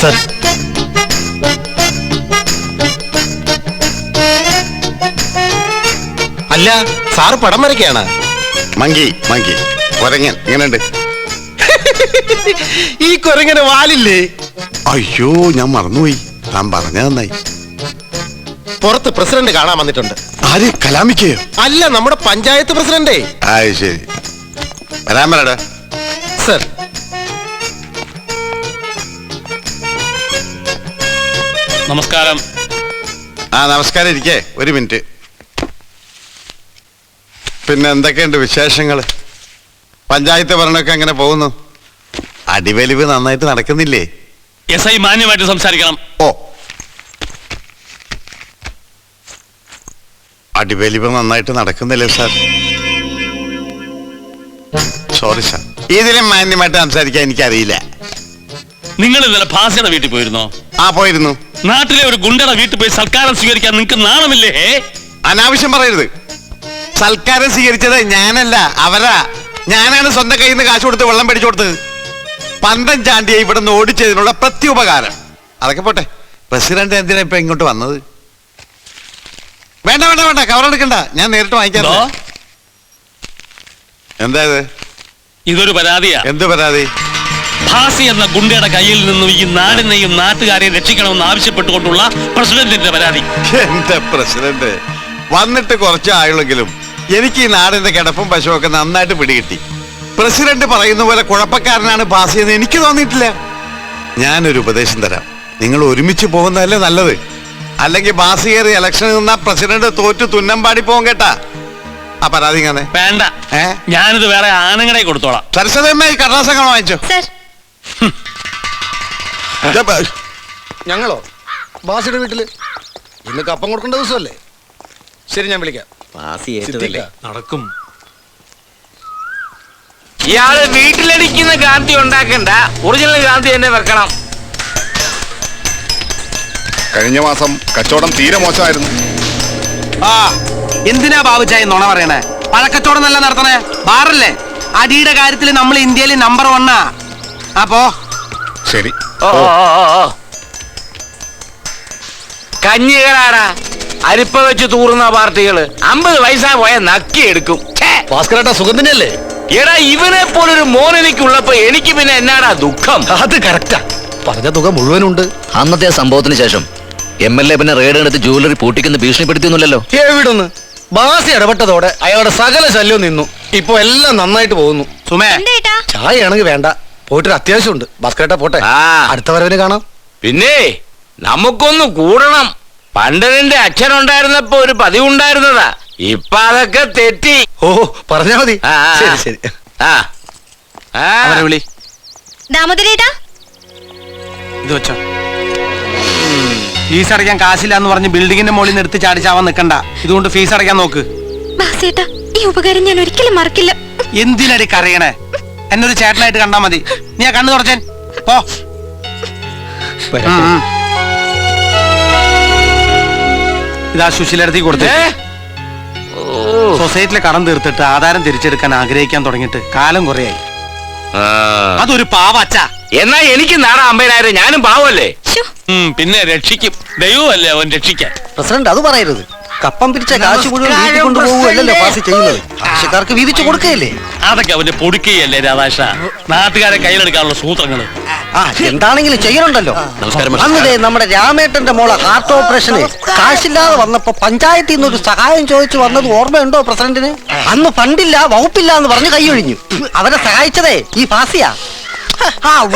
Sir, അല്ല sir പടം വരയ്ക്കാണ്? Monkey monkey കൊരങ്ങൻ എങ്ങനെയുണ്ട്? ഈ കൊരങ്ങനെ വാലില്ലേ? അയ്യോ, ഞാൻ മറന്നുപോയി. താൻ പറഞ്ഞ നന്നായി. പുറത്ത് പ്രസിഡന്റ് കാണാൻ വന്നിട്ടുണ്ട്. ആര്? കലാമിക്കയോ? അല്ല, നമ്മുടെ പഞ്ചായത്ത് പ്രസിഡന്റേ. ശരി, വരാൻ പറയടാ. സർ, നമസ്കാരം. നമസ്കാരം. ഇരിക്കേ, ഒരു മിനിറ്റ്. പിന്നെ എന്തൊക്കെയുണ്ട് വിശേഷങ്ങൾ? പഞ്ചായത്ത് ഭരണമൊക്കെ എങ്ങനെ പോകുന്നു? അടിവലിവ് നന്നായിട്ട് നടക്കുന്നില്ലേ? SI മാന്യമായിട്ട് സംസാരിക്കണം. ഓ, അടിവലിവ് നന്നായിട്ട് നടക്കുന്നില്ലേ സാർ? സോറി സാർ, ഇതിലും മാന്യമായിട്ട് സംസാരിക്കാൻ എനിക്കറിയില്ല. നിങ്ങൾ ഇന്നലെ ഭാസിയുടെ വീട്ടിൽ പോയിരുന്നോ? പോയിരുന്നു. നാട്ടിലെ ഒരു ഗുണ്ടയുടെ വീട്ടിൽ പോയി സൽക്കാരം സ്വീകരിക്കാൻ നിങ്ങൾക്ക് നാണമില്ലേ? അനാവശ്യം പറയരുത്. സൽക്കാരം സ്വീകരിച്ചത് ഞാനല്ല, അവരാ. ഞാനാണ് സ്വന്തം കയ്യിൽ നിന്ന് കാശ് കൊടുത്ത് വെള്ളം പിടിച്ചു കൊടുത്തത്. പന്തം ചാണ്ടിയെ ഇവിടെ നിന്ന് ഓടിച്ചതിനുള്ള പ്രത്യുപകാരം. അതൊക്കെ പോട്ടെ, പ്രസിഡന്റ് എന്തിനാ ഇപ്പൊ ഇങ്ങോട്ട് വന്നത്? വേണ്ട വേണ്ട വേണ്ട, കവറെടുക്കണ്ട, ഞാൻ നേരിട്ട് വാങ്ങിക്കാം. എന്താ ഇത്? ഇതൊരു പരാതിയാ. എന്ത് പരാതി? ഭാസി എന്ന ഗുണ്ടയുടെ കയ്യിൽ നിന്നും ഈ നാടിനെയും നാട്ടുകാരെയും രക്ഷിക്കണമെന്ന് ആവശ്യപ്പെട്ടുകൊണ്ടുള്ള പ്രസിഡന്റിന്റെ പരാതി. എന്റെ പ്രസിഡന്റ് വന്നിട്ട് കുറച്ചായുള്ളെങ്കിലും എനിക്ക് ഈ നാടിന്റെ കിടപ്പും പശുവൊക്കെ നന്നായിട്ട് പിടികിട്ടി. പ്രസിഡന്റ് പറയുന്ന പോലെ കുഴപ്പക്കാരനാണ് ഭാസി എന്ന് എനിക്ക് തോന്നിയിട്ടില്ല. ഞാനൊരു ഉപദേശം തരാം, നിങ്ങൾ ഒരുമിച്ച് പോകുന്നതല്ലേ നല്ലത്. അല്ലെങ്കിൽ ഭാസി കയറി ഇലക്ഷനിൽ നിന്നാ പ്രസിഡന്റ് തോറ്റു തുന്നമ്പാടി പോകും കേട്ടാ. ആ പരാതി ഇങ്ങനെ വേണ്ട, ഞാനിത് വേറെ ആണുങ്ങളെ കൊടുത്തോളാം. സരസ്വതമ്മ ഈ കടലാസങ്ങൾ വാങ്ങിച്ചോ. ഞങ്ങളോ? ഭാസിയുടെ വീട്ടില് ഇന്ന് കപ്പം കൊടുക്കേണ്ട ദിവസമല്ലേ? ശരി, ഞാൻ വിളിക്കാം. നടക്കും. ഇയാള് വീട്ടിലടിക്കുന്ന ഗാന്ധി ഉണ്ടാക്കണ്ട, ഒറിജിനൽ ഗാന്ധി തന്നെ വെക്കണം. കഴിഞ്ഞ മാസം കച്ചവടം തീരെ മോശമായിരുന്നു. എന്തിനാ ബാബുച്ചായി നുണ പറയണേ? പഴക്കച്ചവടം നല്ല നടത്തണേ, ബാറല്ലേ? അടിയുടെ കാര്യത്തിൽ നമ്മൾ ഇന്ത്യയിൽ നമ്പർ 1. അപ്പോ ശരി. കഞ്ഞികളാടാ, അരിപ്പ വെച്ച് തൂറുന്ന പാർട്ടികള് 50 പൈസ പോയ നക്കി എടുക്കും. ഭാസ്കരേട്ടാ, സുഖം തന്നെയല്ലേ? എടാ, ഇവനെ പോലൊരു മോൻ എനിക്കുള്ളപ്പോ എനിക്ക് പിന്നെ എന്നാടാ ദുഃഖം? അത് കറക്റ്റാ. പറഞ്ഞ തുക മുഴുവനുണ്ട്. അന്നത്തെ സംഭവത്തിന് ശേഷം MLA പിന്നെ റെയ്ഡ് എടുത്ത് ജുവലറി പൂട്ടിക്കുന്ന ഭീഷണിപ്പെടുത്തിയൊന്നുമില്ലല്ലോ. എവിടുന്ന്? ബാസി ഇടപെട്ടതോടെ അയാളുടെ സകല ശല്യവും നിന്നു. ഇപ്പൊ എല്ലാം നന്നായിട്ട് പോകുന്നു. സുമേ, ചായ ആണെങ്കിൽ വേണ്ട, പോയിട്ടൊരു അത്യാവശ്യമുണ്ട്. ഭാസ്കരേട്ടാ പോട്ടെ, അടുത്ത വരവിന് കാണാം. പിന്നെ നമുക്കൊന്ന് കൂടണം. പണ്ട് നിന്റെ അച്ഛനുണ്ടായിരുന്നപ്പോ ഒരു പതിവുണ്ടായിരുന്നതാ, ഇപ്പൊ അതൊക്കെ തെറ്റി. പറഞ്ഞാ മതി. ശരി ശരി. വിളി. ദാമോദരേട്ടാ, ഇത് വെച്ചോ. ഫീസ് അടയ്ക്കാൻ കാശില്ല എന്ന് പറഞ്ഞ് ബിൽഡിങ്ങിന്റെ മുകളിൽ നിന്ന് എടുത്ത് ചാടിച്ചാവാൻ നിൽക്കണ്ട. ഇതുകൊണ്ട് ഫീസ് അടയ്ക്കാൻ നോക്ക്. ബാസേട്ടാ, ഈ ഉപകാരം ഞാൻ ഒരിക്കലും മറക്കില്ല. എന്തിനടി കറിയണേ? എന്നൊരു ചേട്ടനായിട്ട് കണ്ടാ മതി. നീ ആ കണ്ണു തുറച്ചേൻ പോ. ഇതാ സുശീലടുത്തേക്ക് കൊടുത്തേ. സൊസൈറ്റിയിലെ കടം തീർത്തിട്ട് ആധാരം തിരിച്ചെടുക്കാൻ ആഗ്രഹിക്കാൻ തുടങ്ങിയിട്ട് കാലം കുറയായി. അതൊരു പാവച്ച. എന്നാ എനിക്ക് നാടാ 50,000, ഞാനും പാവല്ലേ? പിന്നെ രക്ഷിക്കും, ദൈവമല്ലേ അവൻ രക്ഷിക്കാൻ. പ്രസിഡന്റ് അത് പറയരുത്. കപ്പം പിരിച്ച കാശ് മുഴുവൻ വീട്ടിൽ കൊണ്ടുപോകുമല്ലോ പാസ് ചെയ്യുന്നത്. ആവശ്യക്കാർക്ക് വീതിച്ചു കൊടുക്കുകയല്ലേ? അതൊക്കെ അവന്റെ പൊടുക്കുകയല്ലേ രാധാകൃഷ്ണ, നാട്ടുകാരെ കയ്യിലെടുക്കാനുള്ള സൂത്രങ്ങള്. എന്താണെങ്കിലും ചെയ്യണുണ്ടല്ലോ. അന്നേ നമ്മുടെ രാമേട്ടന്റെ മോളെ ഹാർട്ട് ഓപ്പറേഷന് കാശില്ലാതെ വന്നപ്പോ പഞ്ചായത്തിൽ നിന്ന് ഒരു സഹായം ചോദിച്ചു വന്നത് ഓർമ്മയുണ്ടോ പ്രസിഡന്റിന്? അന്ന് ഫണ്ടില്ല, വകുപ്പില്ല എന്ന് പറഞ്ഞ് കൈയൊഴിഞ്ഞു. അവരെ സഹായിച്ചതേ ഈ ഫാസിയാ.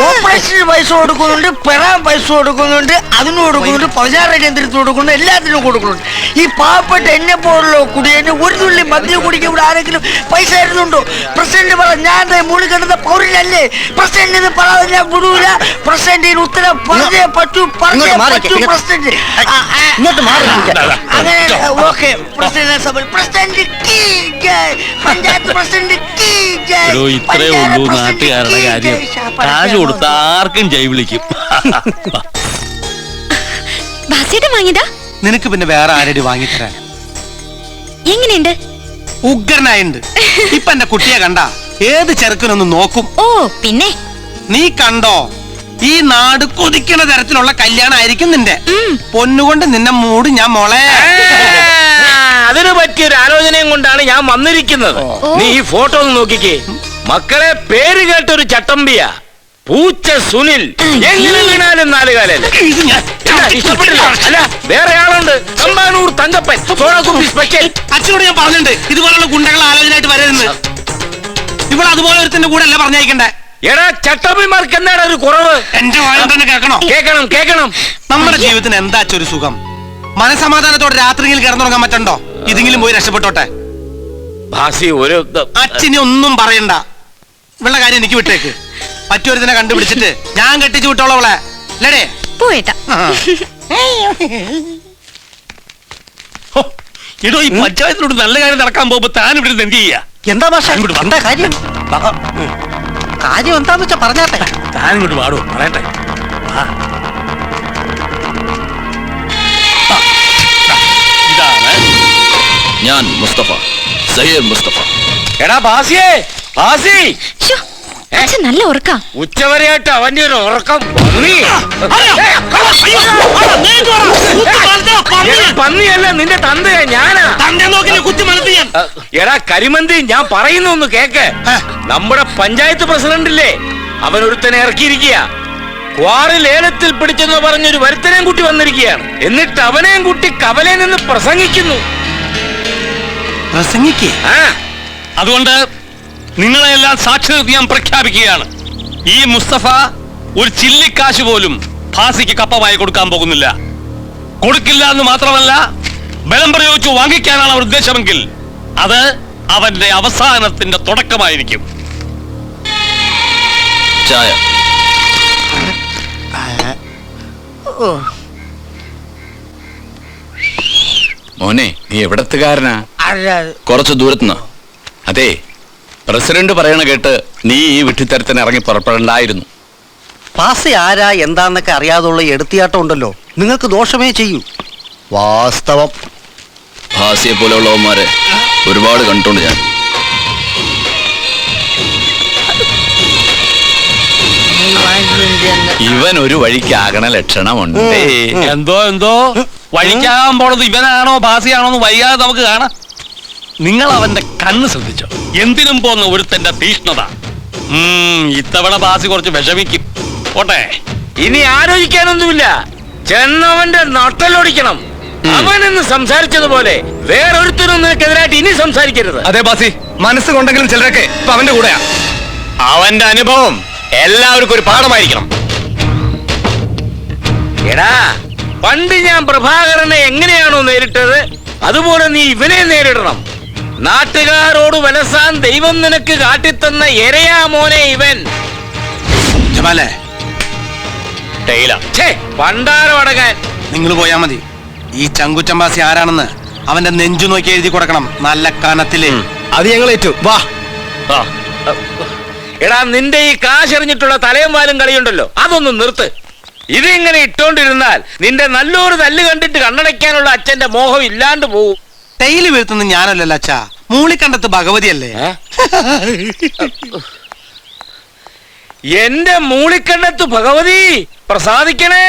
ഓപ്പറേഷന് പൈസ കൊടുക്കുന്നുണ്ട്, പെറാൻ പൈസ കൊടുക്കുന്നുണ്ട്, അതിന് കൊടുക്കുന്നുണ്ട്, പതിനാറ് കേന്ദ്രത്തിന് കൊടുക്കുന്നുണ്ട്, എല്ലാത്തിനും കൊടുക്കുന്നുണ്ട്. ഈ പാവപ്പെട്ട എന്നെ പോലുള്ള കുടിയേന് ഒരു തുള്ളി മദ്യം കുടിക്കാൻ ഇവിടെ ആരെങ്കിലും പൈസ തരുന്നുണ്ടോ? പ്രസിഡന്റ് പറ, ഞാൻ മുകളിൽ കിടന്ന പൗരനല്ലേ? പ്രസിഡന്റ് പറയാതെ ഞാൻ വിടൂല. പ്രസിഡന്റിന് ഉത്തരം പറഞ്ഞേ പറ്റൂ, പറഞ്ഞേ പറ്റൂ. പ്രസിഡന്റ് അങ്ങനെ ഓക്കെ. പ്രസിഡന്റ് സഭ പ്രസിഡന്റ് പഞ്ചായത്ത് പ്രസിഡന്റ് ഇത്രേ ഉള്ളൂ നാട്ടുകാരുടെ കാര്യം. കാശ് കൊടുത്ത ആർക്കും ജൈ വിളിക്കും. നിനക്ക് പിന്നെ വേറെ ആരടി വാങ്ങിത്തരാൻ? എങ്ങനെയുണ്ട്? ഉഗ്രനായുണ്ട്. ഇപ്പൊ എന്റെ കുട്ടിയെ കണ്ട ഏത് ചെറുക്കനൊന്ന് നോക്കും. ഓ പിന്നെ നീ കണ്ടോ, ഈ നാട് കൊതിക്കണ തരത്തിലുള്ള കല്യാണമായിരിക്കും നിന്റെ. പൊന്നുകൊണ്ട് നിന്നെ മൂട് ഞാൻ മോളെ. അതിന് പറ്റിയൊരു ആലോചനയും കൊണ്ടാണ് ഞാൻ വന്നിരിക്കുന്നത്. നീ ഈ ഫോട്ടോ ഒന്ന് നോക്കിക്കേ. മക്കളെ, പേര് കേട്ടൊരു ചട്ടമ്പിയാ, പൂച്ച സുനിൽ. എങ്ങനെ വീണാലും നാലുകാലല്ലേ. ഇഷ്ടപ്പെട്ടില്ല? അല്ല, വേറെ ആളുണ്ട്, തമ്പാനൂർ തങ്കപ്പൻ, സോളാകുപ്പി സ്പെഷ്യൽ. അച്ഛനോട് ഞാൻ പറഞ്ഞിട്ടുണ്ട് ഇതുപോലുള്ള ഗുണ്ടകൾ ആലോചനയായിട്ട് വരരുന്ന്. ഇവിടെ അതുപോലെ ഒരുത്തിന്റെ കൂടെ അല്ല പറഞ്ഞയക്കണ്ടേ. എടാ, ചട്ടമ്പിമാർക്ക് എന്താണ് ഒരു കുറവ്? എന്റെ വായം തന്നെ കേൾക്കണോ? കേക്കണം കേക്കണം. നമ്മുടെ ജീവിതത്തിന് എന്താ ഒരു സുഖം? മനസമാധാനത്തോടെ രാത്രിയിൽ കിടന്നുറങ്ങാൻ പറ്റണ്ടോ? ഇതെങ്കിലും പോയി രക്ഷപ്പെട്ടോട്ടെ. ഭാസി, ഒരു അച്ഛനെ ഒന്നും പറയണ്ട. ഇവളുടെ കാര്യം എനിക്ക് വിട്ടേക്ക്. പറ്റൊരുത്തിനെ കണ്ടുപിടിച്ചിട്ട് ഞാൻ കെട്ടിച്ചു വിട്ടോളവളെ. അല്ലേ പോയേട്ടാ. ഇടോ, ഈ പഞ്ചായത്തിനോട് നല്ല കാര്യം നടക്കാൻ പോകുമ്പോ താൻ ഇവിടെ എന്ത് ചെയ്യാ? എന്താ ഭാഷ എന്താ കാര്യം? കാര്യം എന്താന്ന് വെച്ചാ പറഞ്ഞാട്ടെ. താൻ ഇങ്ങോട്ട് പാടോ, പറയട്ടെ. ഇതാണ് ഞാൻ മുസ്തഫ, സഹീർ മുസ്തഫ. എടാ ഭാസിയേ, ഭാസി. ശ്ശോ, അച്ഛൻ നല്ല ഉറക്കാം. ഉച്ചവരെയായിട്ട് അവന്റെ ഒരു ഉറക്കം. പന്നിയല്ല, നിന്റെ തന്തയാ ഞാനാ. എടാ കരിമന്തി, ഞാൻ പറയുന്ന ഒന്ന് കേക്ക്. നമ്മുടെ പഞ്ചായത്ത് പ്രസിഡന്റില്ലേ, അവനൊരുത്തനെ ഇറക്കിയിരിക്കുക. ക്വാറി ലേലത്തിൽ പിടിച്ചെന്ന് പറഞ്ഞൊരു വരുത്തനെയും കുട്ടി വന്നിരിക്കുകയാണ്. എന്നിട്ട് അവനെയും കുട്ടി കവലയിൽ നിന്ന് പ്രസംഗിക്കുന്നു. അതുകൊണ്ട് നിങ്ങളെല്ലാം സാക്ഷി നിർത്തി ഞാൻ പ്രഖ്യാപിക്കുകയാണ്, ഈ മുസ്തഫ ഒരു ചില്ലിക്കാശ് പോലും ഭാസിക്ക് കപ്പമായി കൊടുക്കാൻ പോകുന്നില്ല. കൊടുക്കില്ല എന്ന് മാത്രമല്ല, ബലം പ്രയോഗിച്ചു വാങ്ങിക്കാനാണ് അവർ ഉദ്ദേശമെങ്കിൽ അത് അവന്റെ അവസാനത്തിന്റെ തുടക്കമായിരിക്കും. ചായ. മോനെ, നീ എവിടത്തുകാരനാ? കുറച്ച് ദൂരത്തുനിന്നാ. അതെ, പ്രസിഡന്റ് പറയണ കേട്ട് നീ ഈ വിട്ടിത്തരത്തിന് ഇറങ്ങി പുറപ്പെടണ്ടായിരുന്നു. പാസ് ആരാ എന്താന്നൊക്കെ അറിയാതുള്ള എടുത്തിയാട്ടം ഉണ്ടല്ലോ, നിങ്ങൾക്ക് ദോഷമേ ചെയ്യൂ. വാസ്തവം. ഭാസിയെ പോലെയുള്ളവന്മാരെ ഒരുപാട് കണ്ടിട്ടുണ്ട് ഞാൻ. ഇവൻ ഒരു വഴിക്കാകണ ലക്ഷണമുണ്ട്. എന്തോ വഴിക്കാകാൻ പോണത് ഇവനാണോ ഭാസിയാണോ എന്ന് വൈകാതെ നമുക്ക് കാണാം. നിങ്ങൾ അവന്റെ കണ്ണ് ശ്രദ്ധിച്ചോ? എന്തിനും പോന്ന ഒരുത്തന്റെ തീഷ്ണത. ഇത്തവണ ഭാസി കുറച്ച് വിഷമിക്കും. പോട്ടെ, ഇനി ആലോചിക്കാനൊന്നുമില്ല. ചെന്നവന്റെ നട്ടലൊടിക്കണം. അവനെന്ന് സംസാരിച്ചതുപോലെ വേറൊരുത്തരും നിനക്കെതിരായിട്ട് ഇനി സംസാരിക്കരുത്. അതെ ബാസി, മനസ്സുകൊണ്ടെങ്കിലും ചിലരൊക്കെ ഇപ്പൊ അവന്റെ കൂടെയാ. അവന്റെ അനുഭവം എല്ലാവർക്കും ഒരു പാഠമായിരിക്കണം. എടാ, പണ്ട് ഞാൻ പ്രഭാകരനെ എങ്ങനെയാണോ നേരിട്ടത്, അതുപോലെ നീ ഇവനെ നേരിടണം. നാട്ടുകാരോട് വലസാൻ ദൈവം നിനക്ക് കാട്ടിത്തന്ന എരയാ മോനെ ഇവൻ. പണ്ടാരം അടങ്ങാൻ നിങ്ങൾ പോയാ മതി. ഈ ചങ്കുച്ചമ്പാസി ആരാണെന്ന് അവന്റെ നെഞ്ചു നോക്കി എഴുതി കൊടുക്കണം, നല്ല കനത്തില്. അത് ഞങ്ങൾ ഏറ്റു. വാ. എടാ, നിന്റെ ഈ കാശെറിഞ്ഞിട്ടുള്ള തലയും വാലും കളിയുണ്ടല്ലോ, അതൊന്നും നിർത്ത്. ഇതിങ്ങനെ ഇട്ടോണ്ടിരുന്നാൽ നിന്റെ നല്ലൊരു തല്ല് കണ്ടിട്ട് കണ്ണടയ്ക്കാനുള്ള അച്ഛന്റെ മോഹം ഇല്ലാണ്ട് പോവും. തൈല് വീഴ്ത്തുന്ന ഞാനല്ലല്ലോ അച്ഛാ, മൂളിക്കണ്ടത്ത് ഭഗവതിയല്ലേ. എന്റെ മൂളിക്കണ്ണത്ത് ഭഗവതി പ്രസാദിക്കണേ.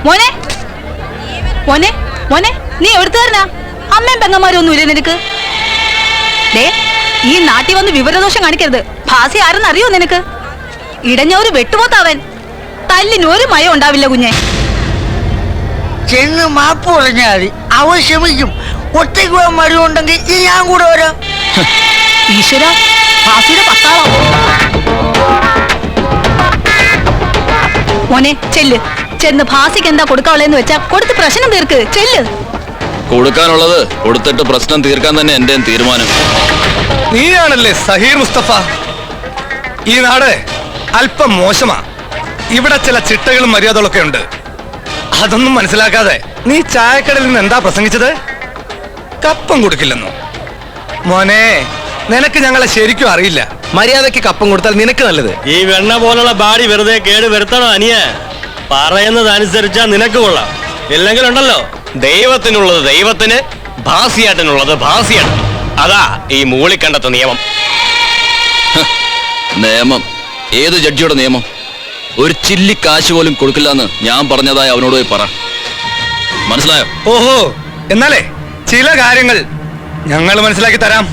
മോനെ മോനെ മോനെ, നീ എവിടുത്തുകാരനാ? അമ്മയും പെങ്ങന്മാരും ഒന്നുമില്ലേ നിനക്ക്? ഈ നാട്ടിൽ വന്ന് വിവരദോഷം കാണിക്കരുത്. ഭാസി ആരെന്ന് അറിയോ നിനക്ക്? ഇടഞ്ഞ ഒരു വെട്ടുപോത്തവൻ. തല്ലിന് ഒരു മയം ഉണ്ടാവില്ല കുഞ്ഞെ. ചെന്ന് മാപ്പ് പറഞ്ഞാൽ മതി, അവൻ ക്ഷമിക്കും. ഒറ്റയ്ക്ക് പോകാൻ മടിയുണ്ടെങ്കിൽ ഞാൻ കൂടെ വരാം. ഈശ്വര, ഭാസിയുടെ പത്താളോ? മോനെ ചെല്ല്, ചെന്ന് ഭാസിക്ക് എന്താ കൊടുക്കാനുള്ളതെന്ന് വെച്ചാ കൊടുത്ത് പ്രശ്നം തീർക്ക്. ചെല്ല്. കൊടുക്കാനുള്ളത് കൊടുത്തിട്ട് പ്രശ്നം തീർക്കാൻ തന്നെ എന്റെ തീരുമാനം. നീയാണല്ലേ സഹീർ മുസ്തഫ? ഈ നാട് അല്പം മോശമാ. ഇവിടെ ചില ചിട്ടകളും മര്യാദകളൊക്കെ ഉണ്ട്. അതൊന്നും മനസ്സിലാക്കാതെ നീ ചായക്കടയിൽ നിന്ന് എന്താ പ്രസംഗിച്ചത്? കപ്പം കൊടുക്കില്ലെന്നോ? മോനെ, നിനക്ക് ഞങ്ങളെ ശരിക്കും അറിയില്ല. മര്യാദക്ക് കപ്പം കൊടുത്താൽ നിനക്ക് നല്ലത്. ഈ വെണ്ണ പോലുള്ള ബാഡി വെറുതെ കേട് വരുത്തണോ അനിയ? പറയുന്നത് അനുസരിച്ചാ നിനക്ക് കൊള്ളാം. ഇല്ലെങ്കിൽ ഉണ്ടല്ലോ, ദൈവത്തിനുള്ളത് ദൈവത്തിന്, ഭാസിയാട്ടനുള്ളത് ഭാസിയാട്ടൻ. അതാ ഈ മൂളിക്കണ്ടത്തെ നിയമം. നിയമം? ഏത് ജഡ്ജിയുടെ നിയമം? ഒരു ചില്ലി കാശ് പോലും കൊടുക്കില്ല എന്ന് ഞാൻ പറഞ്ഞതായി അവനോട് പോയി പറ. മനസ്സിലായോ? ഓഹോ, എന്നാലേ ചില കാര്യങ്ങൾ ഞങ്ങൾ മനസ്സിലാക്കി തരാം.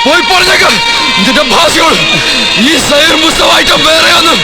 പോയി പറഞ്ഞേക്കാം നിന്റെ ഭാഷയോട് ഈ സൈർ മുസ്തഫ ഐറ്റം വേറെയാന്ന്.